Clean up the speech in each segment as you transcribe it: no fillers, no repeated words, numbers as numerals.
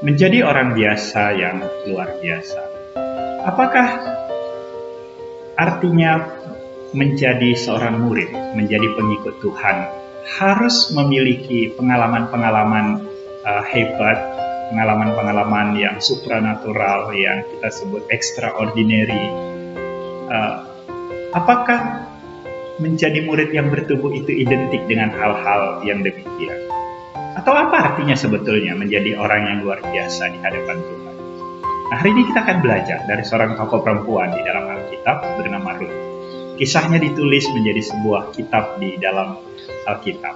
menjadi orang biasa yang luar biasa. Apakah artinya menjadi seorang murid, menjadi pengikut Tuhan, harus memiliki pengalaman-pengalaman hebat, pengalaman-pengalaman yang supranatural, yang kita sebut extraordinary? Apakah menjadi murid yang bertumbuh itu identik dengan hal-hal yang demikian? Atau apa artinya sebetulnya menjadi orang yang luar biasa di hadapan Tuhan? Nah, hari ini kita akan belajar dari seorang tokoh perempuan di dalam Alkitab bernama Ruth. Kisahnya ditulis menjadi sebuah kitab di dalam Alkitab.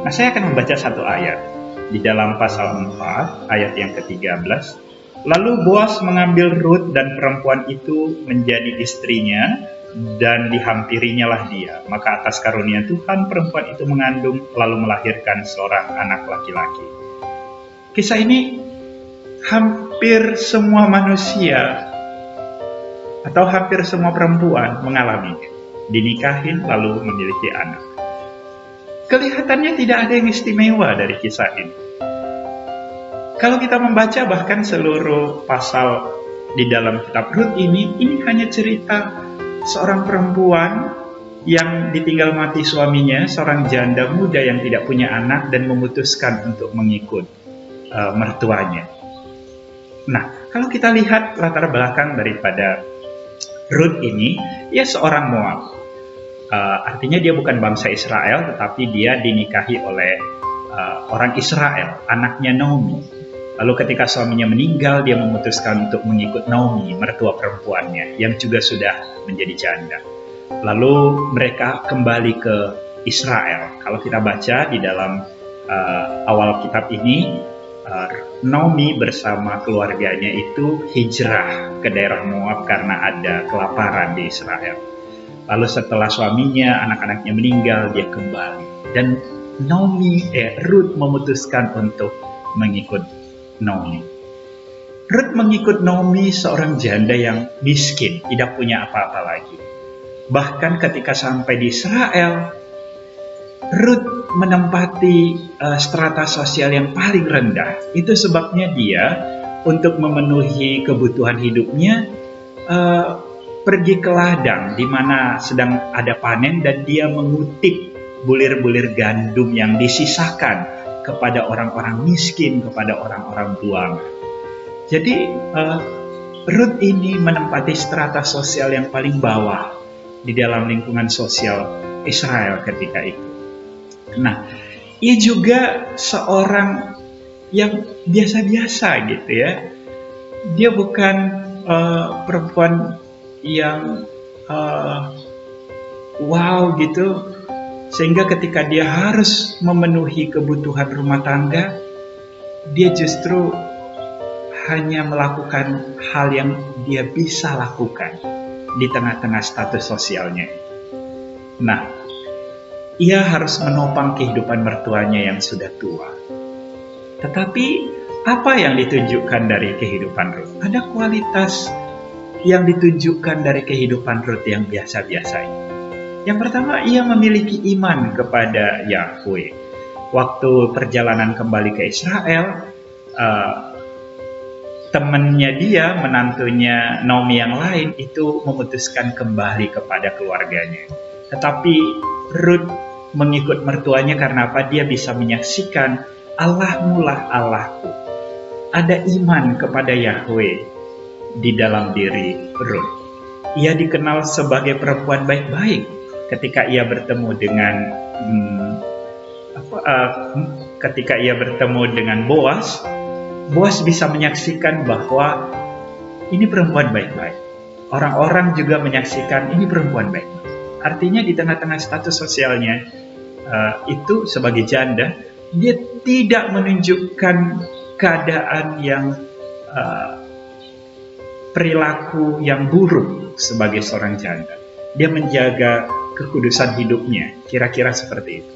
Nah, saya akan membaca satu ayat di dalam pasal 4 ayat yang ke-13. Lalu Boas mengambil Ruth dan perempuan itu menjadi istrinya, dan dihampirinya lah dia. Maka atas karunia Tuhan perempuan itu mengandung lalu melahirkan seorang anak laki-laki. Kisah ini hampir semua manusia atau hampir semua perempuan mengalaminya. Dinikahin lalu memiliki anak. Kelihatannya tidak ada yang istimewa dari kisah ini. Kalau kita membaca bahkan seluruh pasal di dalam kitab Ruth ini hanya cerita seorang perempuan yang ditinggal mati suaminya, seorang janda muda yang tidak punya anak dan memutuskan untuk mengikut mertuanya. Nah, kalau kita lihat latar belakang daripada Ruth ini, ia seorang Moab. Artinya dia bukan bangsa Israel, tetapi dia dinikahi oleh orang Israel, anaknya Naomi. Lalu ketika suaminya meninggal, dia memutuskan untuk mengikut Naomi, mertua perempuannya, yang juga sudah menjadi janda. Lalu mereka kembali ke Israel. Kalau kita baca di dalam awal kitab ini, Naomi bersama keluarganya itu hijrah ke daerah Moab karena ada kelaparan di Israel. Lalu setelah suaminya, anak-anaknya meninggal, dia kembali. Dan Ruth memutuskan untuk mengikut Naomi. Ruth mengikut Naomi, seorang janda yang miskin, tidak punya apa-apa lagi. Bahkan ketika sampai di Israel, Ruth menempati strata sosial yang paling rendah. Itu sebabnya dia untuk memenuhi kebutuhan hidupnya pergi ke ladang di mana sedang ada panen, dan dia mengutip bulir-bulir gandum yang disisakan kepada orang-orang miskin, kepada orang-orang buangan. Jadi Ruth ini menempati strata sosial yang paling bawah di dalam lingkungan sosial Israel ketika itu. Nah, ia juga seorang yang biasa-biasa gitu ya. Dia bukan perempuan yang wow gitu, sehingga ketika dia harus memenuhi kebutuhan rumah tangga, dia justru hanya melakukan hal yang dia bisa lakukan di tengah-tengah status sosialnya. Nah, ia harus menopang kehidupan mertuanya yang sudah tua. Tetapi apa yang ditunjukkan dari kehidupan Ruth? Ada kualitas yang ditunjukkan dari kehidupan Ruth yang biasa-biasa ini. Yang pertama, ia memiliki iman kepada Yahweh. Waktu perjalanan kembali ke Israel, temannya dia, menantunya Naomi yang lain, itu memutuskan kembali kepada keluarganya. Tetapi Ruth mengikut mertuanya karena apa? Dia bisa menyaksikan Allahmu lah Allahku. Ada iman kepada Yahweh di dalam diri Ruth. Ia dikenal sebagai perempuan baik-baik. Ketika ia bertemu dengan Boas, Boas bisa menyaksikan bahwa ini perempuan baik-baik. Orang-orang juga menyaksikan ini perempuan baik-baik. Artinya di tengah-tengah status sosialnya itu sebagai janda, dia tidak menunjukkan keadaan yang perilaku yang buruk sebagai seorang janda. Dia menjaga kekudusan hidupnya, kira-kira seperti itu.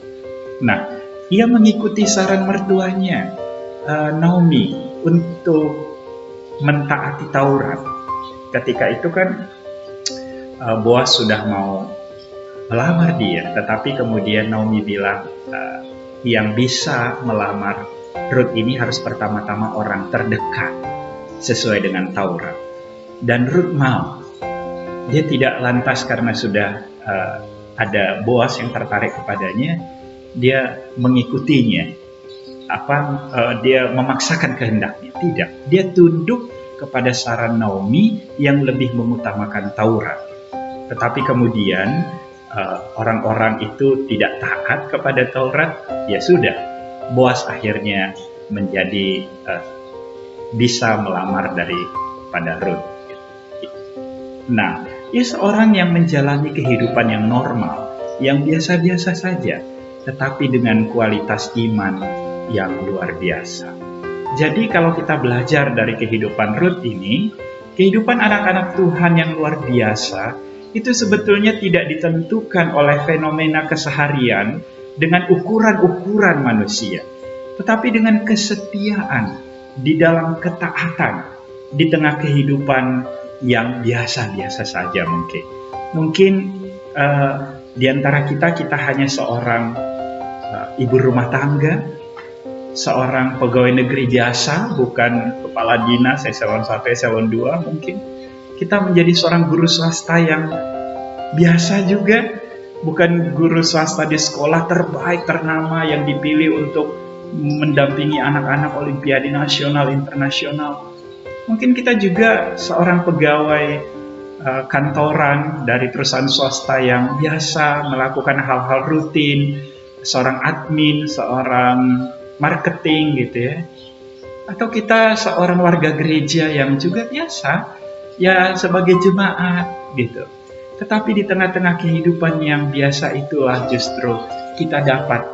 Nah, ia mengikuti saran mertuanya, Naomi, untuk mentaati Taurat. Ketika itu kan Boas sudah mau melamar dia, tetapi kemudian Naomi bilang yang bisa melamar Rut ini harus pertama-tama orang terdekat sesuai dengan Taurat. Dan Rut mau. Dia tidak lantas karena sudah ada Boas yang tertarik kepadanya, dia mengikutinya. Dia memaksakan kehendaknya. Tidak. Dia tunduk kepada saran Naomi yang lebih mengutamakan Taurat. Tetapi kemudian orang-orang itu tidak taat kepada Taurat, ya sudah. Boas akhirnya menjadi bisa melamar daripada Rut. Nah, ia seorang yang menjalani kehidupan yang normal, yang biasa-biasa saja, tetapi dengan kualitas iman yang luar biasa. Jadi kalau kita belajar dari kehidupan Rut ini, kehidupan anak-anak Tuhan yang luar biasa, itu sebetulnya tidak ditentukan oleh fenomena keseharian dengan ukuran-ukuran manusia, tetapi dengan kesetiaan di dalam ketaatan di tengah kehidupan yang biasa-biasa saja mungkin. Mungkin di antara kita hanya seorang ibu rumah tangga, seorang pegawai negeri biasa, bukan kepala dinas eselon 1, eselon 2 mungkin. Kita menjadi seorang guru swasta yang biasa juga, bukan guru swasta di sekolah terbaik, ternama yang dipilih untuk mendampingi anak-anak olimpiade nasional, internasional. Mungkin kita juga seorang pegawai kantoran dari perusahaan swasta yang biasa melakukan hal-hal rutin, seorang admin, seorang marketing gitu ya. Atau kita seorang warga gereja yang juga biasa, ya sebagai jemaat gitu. Tetapi di tengah-tengah kehidupan yang biasa itulah justru kita dapat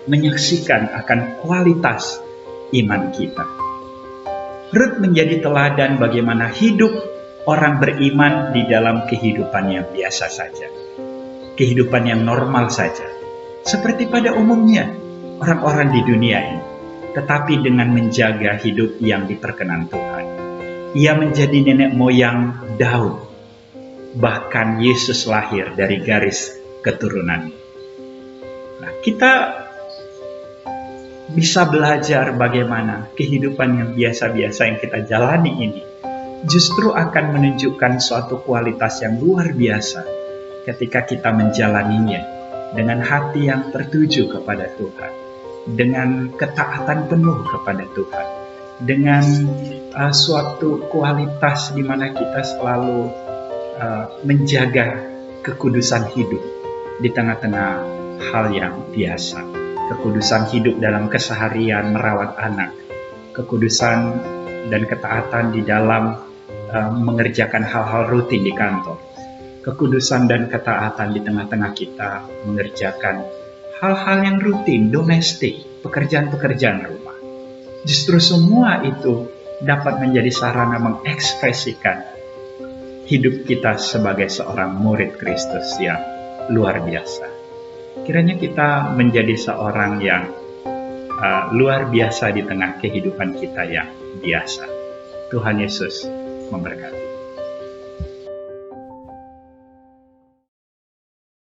menyaksikan akan kualitas iman kita. Rut menjadi teladan bagaimana hidup orang beriman di dalam kehidupan yang biasa saja. Kehidupan yang normal saja. Seperti pada umumnya orang-orang di dunia ini. Tetapi dengan menjaga hidup yang diperkenan Tuhan. Ia menjadi nenek moyang Daud. Bahkan Yesus lahir dari garis keturunannya. Nah, kita bisa belajar bagaimana kehidupan yang biasa-biasa yang kita jalani ini justru akan menunjukkan suatu kualitas yang luar biasa ketika kita menjalaninya dengan hati yang tertuju kepada Tuhan, dengan ketaatan penuh kepada Tuhan, dengan suatu kualitas di mana kita selalu menjaga kekudusan hidup di tengah-tengah hal yang biasa. Kekudusan hidup dalam keseharian merawat anak, kekudusan dan ketaatan di dalam mengerjakan hal-hal rutin di kantor, kekudusan dan ketaatan di tengah-tengah kita mengerjakan hal-hal yang rutin, domestik, pekerjaan-pekerjaan rumah. Justru semua itu dapat menjadi sarana mengekspresikan hidup kita sebagai seorang murid Kristus yang luar biasa. Kiranya kita menjadi seorang yang luar biasa di tengah kehidupan kita yang biasa. Tuhan Yesus memberkati.